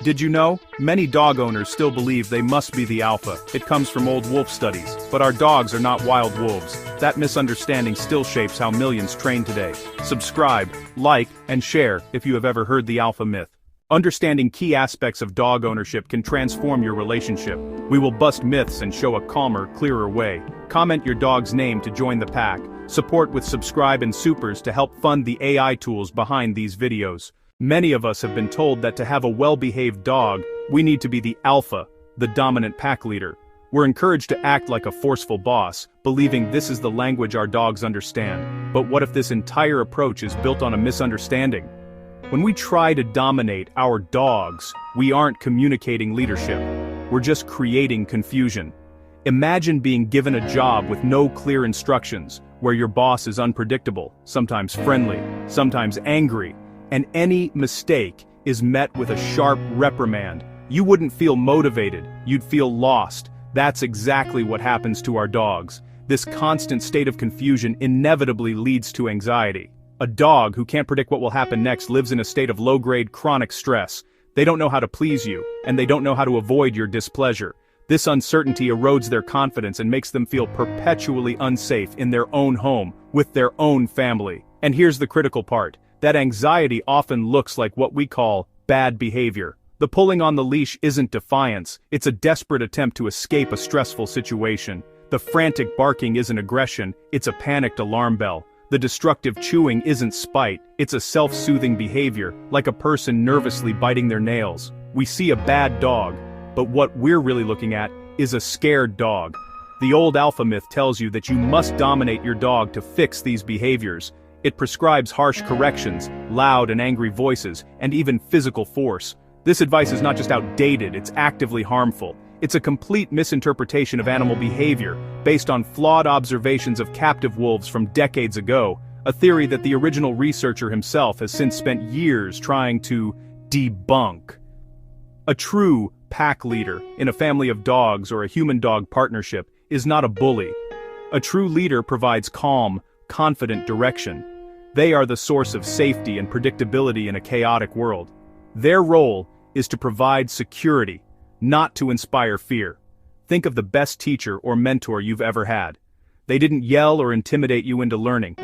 Did you know? Many dog owners still believe they must be the alpha. It comes from old wolf studies. But our dogs are not wild wolves. That misunderstanding still shapes how millions train today. Subscribe, like, and share if you have ever heard the alpha myth. Understanding key aspects of dog ownership can transform your relationship. We will bust myths and show a calmer, clearer way. Comment your dog's name to join the pack. Support with subscribe and supers to help fund the AI tools behind these videos. Many of us have been told that to have a well-behaved dog, we need to be the alpha, the dominant pack leader. We're encouraged to act like a forceful boss, believing this is the language our dogs understand. But what if this entire approach is built on a misunderstanding? When we try to dominate our dogs, we aren't communicating leadership. We're just creating confusion. Imagine being given a job with no clear instructions, where your boss is unpredictable, sometimes friendly, sometimes angry, and any mistake is met with a sharp reprimand. You wouldn't feel motivated, you'd feel lost. That's exactly what happens to our dogs. This constant state of confusion inevitably leads to anxiety. A dog who can't predict what will happen next lives in a state of low-grade chronic stress. They don't know how to please you, and they don't know how to avoid your displeasure. This uncertainty erodes their confidence and makes them feel perpetually unsafe in their own home, with their own family. And here's the critical part. That anxiety often looks like what we call bad behavior. The pulling on the leash isn't defiance, it's a desperate attempt to escape a stressful situation. The frantic barking isn't aggression, it's a panicked alarm bell. The destructive chewing isn't spite, it's a self-soothing behavior, like a person nervously biting their nails. We see a bad dog, but what we're really looking at is a scared dog. The old alpha myth tells you that you must dominate your dog to fix these behaviors. It prescribes harsh corrections, loud and angry voices, and even physical force. This advice is not just outdated, it's actively harmful. It's a complete misinterpretation of animal behavior, based on flawed observations of captive wolves from decades ago, a theory that the original researcher himself has since spent years trying to debunk. A true pack leader, in a family of dogs or a human-dog partnership, is not a bully. A true leader provides calm, confident direction. They are the source of safety and predictability in a chaotic world. Their role is to provide security, not to inspire fear. Think of the best teacher or mentor you've ever had. They didn't yell or intimidate you into learning.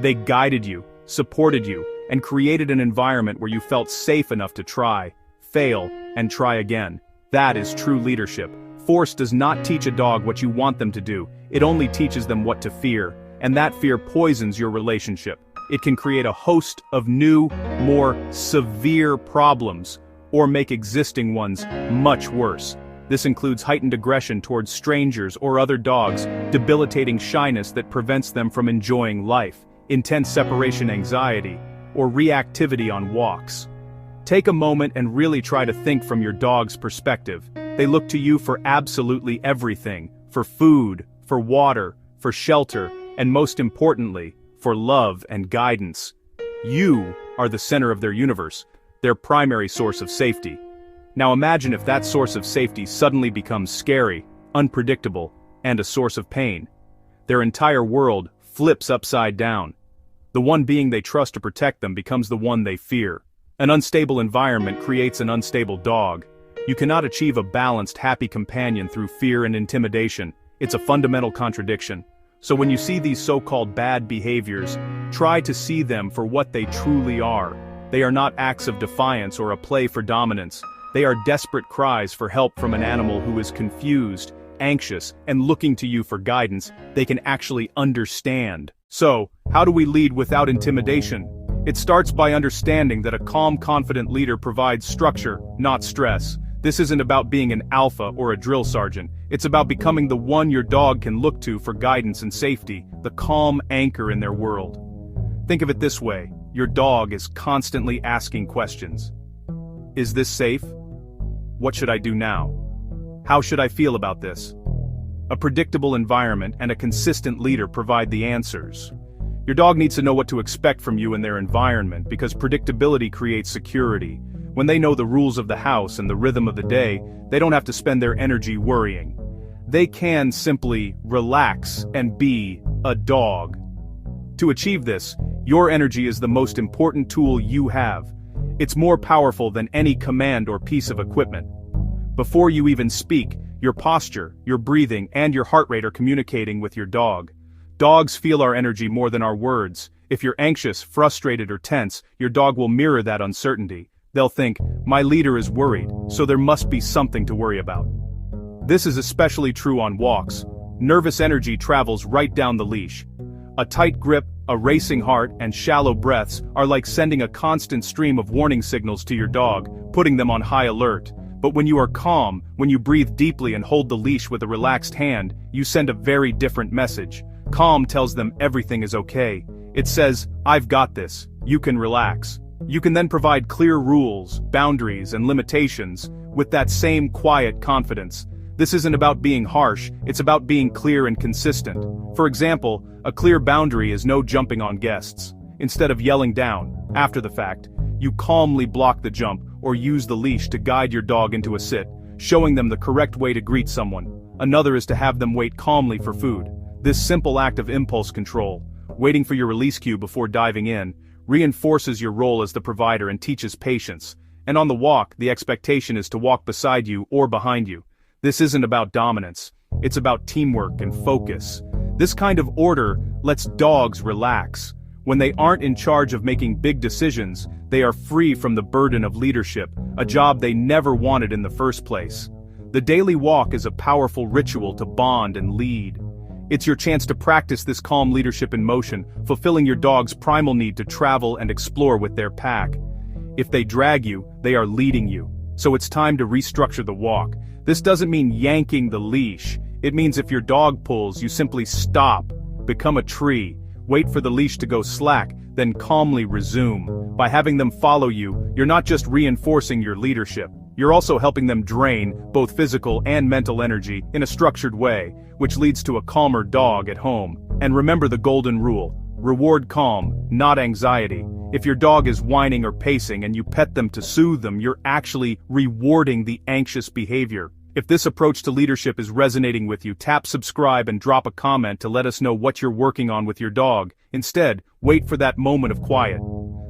They guided you, supported you, and created an environment where you felt safe enough to try, fail, and try again. That is true leadership. Force does not teach a dog what you want them to do, it only teaches them what to fear. And that fear poisons your relationship. It can create a host of new, more severe problems, or make existing ones much worse. This includes heightened aggression towards strangers or other dogs, debilitating shyness that prevents them from enjoying life, intense separation anxiety, or reactivity on walks. Take a moment and really try to think from your dog's perspective. They look to you for absolutely everything, for food, for water, for shelter, and most importantly, for love and guidance. You are the center of their universe, their primary source of safety. Now imagine if that source of safety suddenly becomes scary, unpredictable, and a source of pain. Their entire world flips upside down. The one being they trust to protect them becomes the one they fear. An unstable environment creates an unstable dog. You cannot achieve a balanced, happy companion through fear and intimidation. It's a fundamental contradiction. So when you see these so-called bad behaviors, try to see them for what they truly are. They are not acts of defiance or a play for dominance. They are desperate cries for help from an animal who is confused, anxious, and looking to you for guidance they can actually understand. So, how do we lead without intimidation? It starts by understanding that a calm, confident leader provides structure, not stress. This isn't about being an alpha or a drill sergeant. It's about becoming the one your dog can look to for guidance and safety, the calm anchor in their world. Think of it this way, your dog is constantly asking questions. Is this safe? What should I do now? How should I feel about this? A predictable environment and a consistent leader provide the answers. Your dog needs to know what to expect from you in their environment because predictability creates security. When they know the rules of the house and the rhythm of the day, they don't have to spend their energy worrying. They can simply relax and be a dog. To achieve this, your energy is the most important tool you have. It's more powerful than any command or piece of equipment. Before you even speak, your posture, your breathing, and your heart rate are communicating with your dog. Dogs feel our energy more than our words. If you're anxious, frustrated, or tense, your dog will mirror that uncertainty. They'll think, my leader is worried, so there must be something to worry about. This is especially true on walks. Nervous energy travels right down the leash. A tight grip, a racing heart, and shallow breaths are like sending a constant stream of warning signals to your dog, putting them on high alert. But when you are calm, when you breathe deeply and hold the leash with a relaxed hand, you send a very different message. Calm tells them everything is okay. It says, I've got this, you can relax. You can then provide clear rules, boundaries, and limitations, with that same quiet confidence. This isn't about being harsh, it's about being clear and consistent. For example, a clear boundary is no jumping on guests. Instead of yelling down, after the fact, you calmly block the jump or use the leash to guide your dog into a sit, showing them the correct way to greet someone. Another is to have them wait calmly for food. This simple act of impulse control, waiting for your release cue before diving in, reinforces your role as the provider and teaches patience. And on the walk, the expectation is to walk beside you or behind you. This isn't about dominance, it's about teamwork and focus. This kind of order lets dogs relax. When they aren't in charge of making big decisions, they are free from the burden of leadership, a job they never wanted in the first place. The daily walk is a powerful ritual to bond and lead. It's your chance to practice this calm leadership in motion, fulfilling your dog's primal need to travel and explore with their pack. If they drag you, they are leading you. So it's time to restructure the walk. This doesn't mean yanking the leash. It means if your dog pulls, you simply stop, become a tree, wait for the leash to go slack, then calmly resume. By having them follow you, you're not just reinforcing your leadership, you're also helping them drain both physical and mental energy in a structured way, which leads to a calmer dog at home. And remember the golden rule: reward calm, not anxiety. If your dog is whining or pacing and you pet them to soothe them, you're actually rewarding the anxious behavior. If this approach to leadership is resonating with you, tap subscribe and drop a comment to let us know what you're working on with your dog. Instead, wait for that moment of quiet.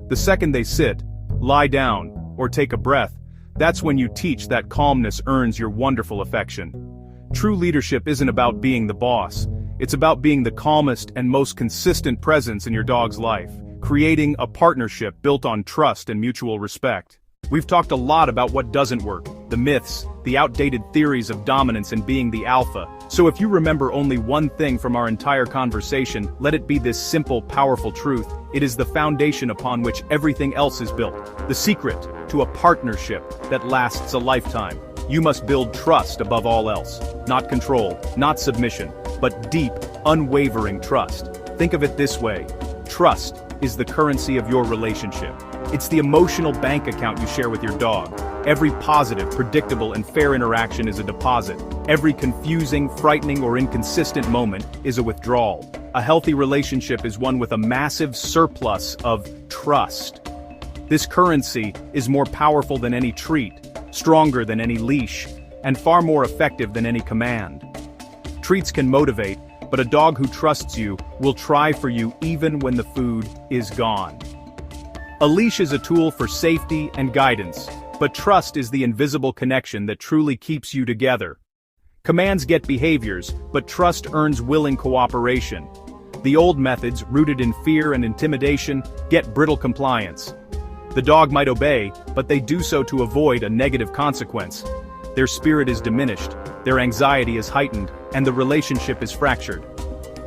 The second they sit, lie down, or take a breath, that's when you teach that calmness earns your wonderful affection. True leadership isn't about being the boss. It's about being the calmest and most consistent presence in your dog's life, creating a partnership built on trust and mutual respect. We've talked a lot about what doesn't work, the myths, the outdated theories of dominance and being the alpha. So if you remember only one thing from our entire conversation, let it be this simple, powerful truth: it is the foundation upon which everything else is built. The secret to a partnership that lasts a lifetime. You must build trust above all else. Not control, not submission, but deep, unwavering trust. Think of it this way: trust is the currency of your relationship. It's the emotional bank account you share with your dog. Every positive, predictable, and fair interaction is a deposit. Every confusing, frightening, or inconsistent moment is a withdrawal. A healthy relationship is one with a massive surplus of trust. This currency is more powerful than any treat, stronger than any leash, and far more effective than any command. Treats can motivate, but a dog who trusts you will try for you even when the food is gone. A leash is a tool for safety and guidance, but trust is the invisible connection that truly keeps you together. Commands get behaviors, but trust earns willing cooperation. The old methods, rooted in fear and intimidation, get brittle compliance. The dog might obey, but they do so to avoid a negative consequence. Their spirit is diminished, their anxiety is heightened, and the relationship is fractured.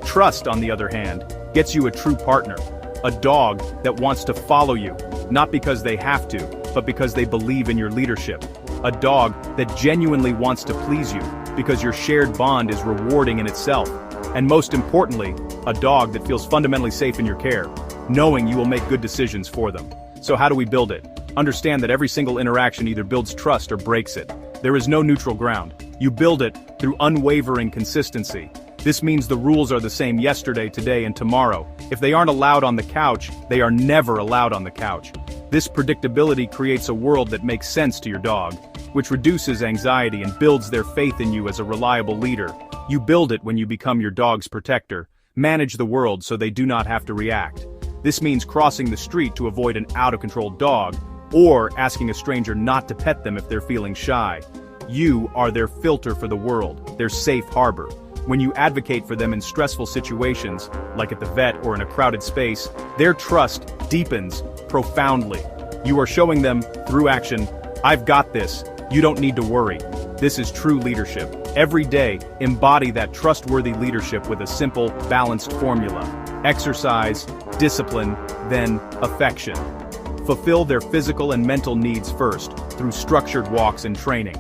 Trust, on the other hand, gets you a true partner. A dog that wants to follow you, not because they have to, but because they believe in your leadership. A dog that genuinely wants to please you, because your shared bond is rewarding in itself. And most importantly, a dog that feels fundamentally safe in your care, knowing you will make good decisions for them. So how do we build it? Understand that every single interaction either builds trust or breaks it. There is no neutral ground. You build it through unwavering consistency. This means the rules are the same yesterday, today, and tomorrow. If they aren't allowed on the couch, they are never allowed on the couch. This predictability creates a world that makes sense to your dog, which reduces anxiety and builds their faith in you as a reliable leader. You build it when you become your dog's protector. Manage the world so they do not have to react. This means crossing the street to avoid an out-of-control dog, or asking a stranger not to pet them if they're feeling shy. You are their filter for the world, their safe harbor. When you advocate for them in stressful situations, like at the vet or in a crowded space, their trust deepens profoundly. You are showing them, through action, "I've got this, you don't need to worry." This is true leadership. Every day, embody that trustworthy leadership with a simple, balanced formula. Exercise, discipline, then affection. Fulfill their physical and mental needs first, through structured walks and training.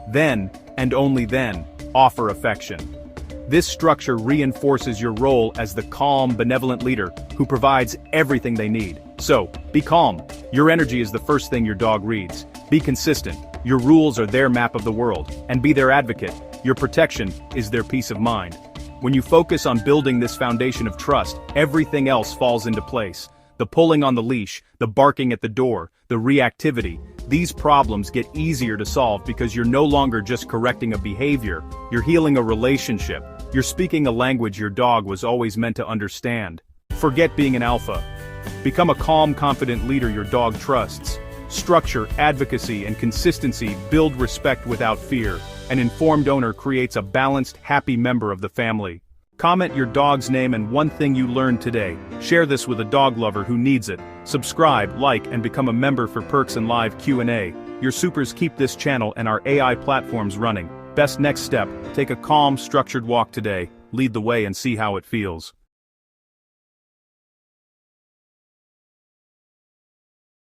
Then, and only then, offer affection. This structure reinforces your role as the calm, benevolent leader who provides everything they need. So, be calm. Your energy is the first thing your dog reads. Be consistent. Your rules are their map of the world. And be their advocate. Your protection is their peace of mind. When you focus on building this foundation of trust, everything else falls into place. The pulling on the leash, the barking at the door, the reactivity, these problems get easier to solve because you're no longer just correcting a behavior, you're healing a relationship. You're speaking a language your dog was always meant to understand. Forget being an alpha. Become a calm, confident leader your dog trusts. Structure, advocacy, and consistency build respect without fear. An informed owner creates a balanced, happy member of the family. Comment your dog's name and one thing you learned today. Share this with a dog lover who needs it. Subscribe, like, and become a member for perks and live Q&A. Your supers keep this channel and our AI platforms running. Best next step, take a calm, structured walk today. Lead the way and see how it feels.